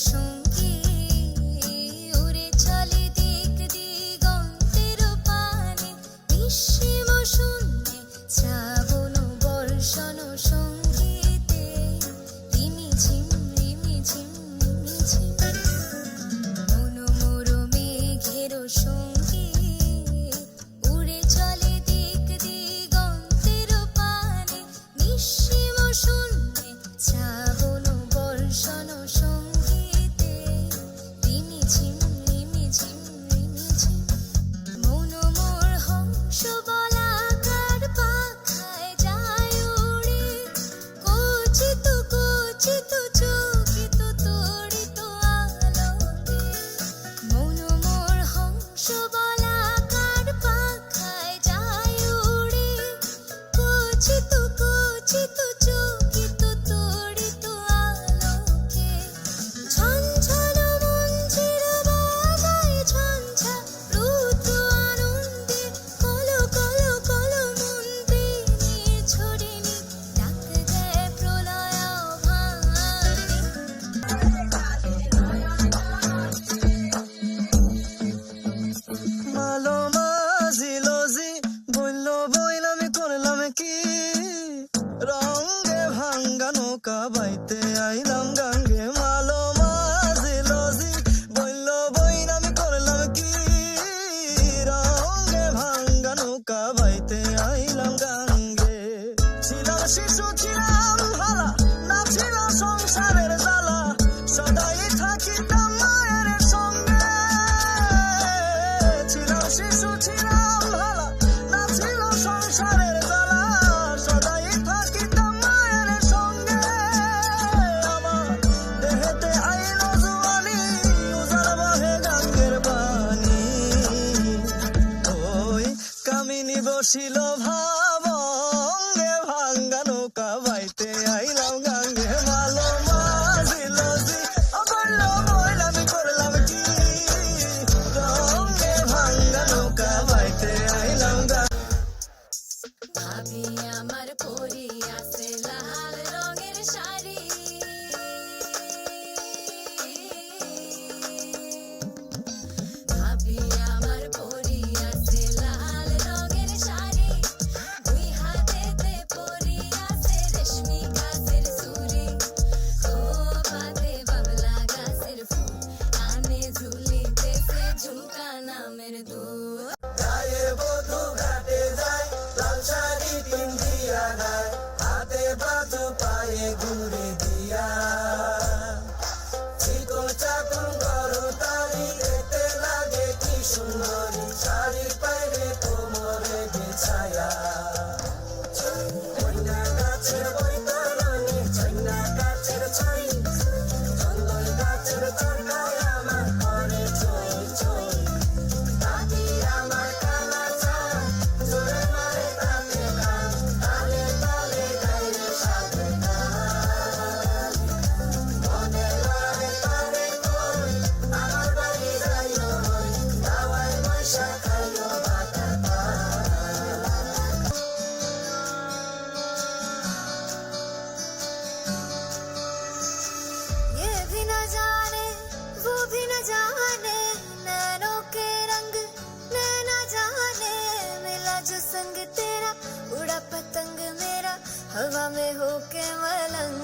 সঙ্গী উড়ে চলে দিক দিগন্তের পানে নিঃসীম শূন্যে শ্রাবণ বর্ষণ সঙ্গীতে রিমিঝিম রিমিঝিম রিমিঝিম মনোমোর মেঘের সঙ্গী উড়ে চলে দিক দিগন্তের পানে নিঃসীম শূন্যে শ্রাবণ বর্ষণ সঙ্গীতে রিমিঝিম রিমিঝিম রিমিঝিম মনোমোর হংস বলাকার পাখায় যায় উড়ে কচিত কচিত চকিত তড়িত আলোকে মনোমোর হংস বলাকার পাখায় যায় উড়ে কচিত কচিত চকিত তড়িত আলোকে ঝঞ্ঝাল মঞ্জির বাজায় ঝঞ্ঝা রুদ্র আনন্দে কল কল কল মন্দিরে ছড়িনি ডাক দেয় প্রলয় ভাঙানি মালো মাঝিলো জি বললো বইল আমি করলাম কি রঙে ভাঙ্গা নৌকা বাইতে আইলাম গাঙ্গে মালো মাঝিলো জি বললো বইল আমি করলাম কি রঙে ভাঙ্গা নৌকা বাইতে আইলাম গাঙ্গে ছিলাম শিশু ছিলাম ভালা না ছিল সংসারের জ্বালা সদাই থাকিতাম মায়ের সঙ্গে ছিলাম শিশু ছিলাম ভালা না ছিল সংসারের জ্বালা সদাই থাকিতাম মায়ের সঙ্গে আমার দেহেতে আইলো জুয়ানি উজাড় বহে গাঙ্গের পানি ওই কামিনী বসিল ভাবঙ্গে ভাঙ্গা নৌকা বাইতে আইলাম গাঙ্গে মালো মাঝিল জি বলল বইল আমি করলাম কি রঙে ভাঙ্গা নৌকা বাইতে আইলাম গাঙ্গে ভাবি আমার পরি আছে লাল রঙের শাড়ি ভাবি আমার পরি আছে লাল রঙের শাড়ি দুই হাতেতে পরি আছে রেশমি গাছের চুড়ি ও পাতে বাবলা গাছের ফুল কানে ঝুলিতেছে ঝুমকা নামের দুল গায়ে বধূ ঘাটে যায় লাল শাড়ি পিন্ধিয়া গায় হাতে বাজু পায়ে ঘুরে দিয়া চিকন চাকন করো তারি দেখতে লাগে কি সুন্দরী শাড়ি পাইরে কোমরে বিছায়া ছইনা গাছের বৈতরণী ছইনা গাছের ছই চন্দন গাছের চটায় আমার করে ছই ছই দাদি আমার কালা চাঁদ জোরে মারে তাতে গান তালে তালে গাইরে সাথে গান মনে লড়ে তারে কই আমার বাড়ি যাইও হই দাওয়াই পয়সা খাইও বাটা ये भी न जाने वो भी न जाने नैनों के रंग नैना जाने मिला जो संग तेरा उड़ा पतंग मेरा हवा में होके मलंग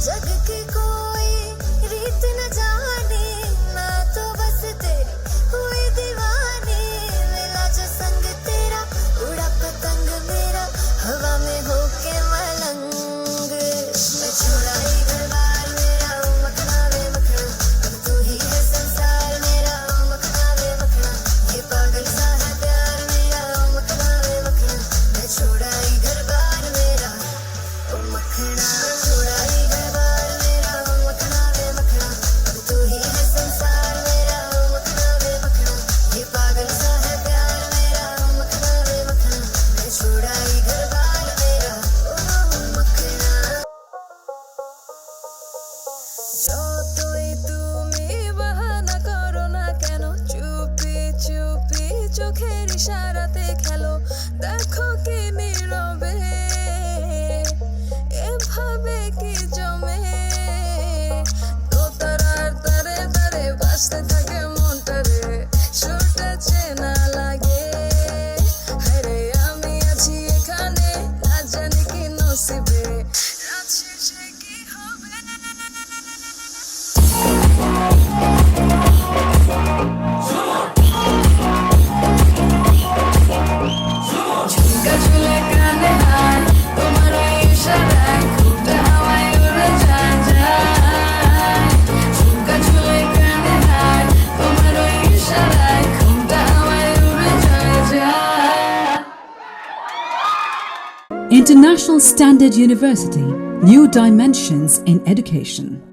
जग की कोई रीत न जाने मैं तो बस तेरी हुई दीवानी मिला जो संग तेरा उड़ा पतंग मेरा हवा में होके मलंग मैं छुड़ाई घर बार मेरा ओ मखना वे मखना अब तू ही है संसार मेरा ओ मखना वे मखना ये पागल सा है प्यार मेरा ओ मखना वे मखना मैं छुड़ाई घर बार मेरा ओ मखना छुड़ाई घर बार मेरा ओ मखना वे मखना अब तू ही है संसार मेरा ओ मखना वे मखना ये पागल सा है प्यार मेरा ओ मखना वे मखना मैं छुड़ाई घर बार मेरा ओ मखना যতই তুমি বাহানা করো না কেন চুপি চুপি চোখের ইশারাতে খেলো দেখো কি নীরবে এভাবে কি জমে International Standard University, New Dimensions in Education.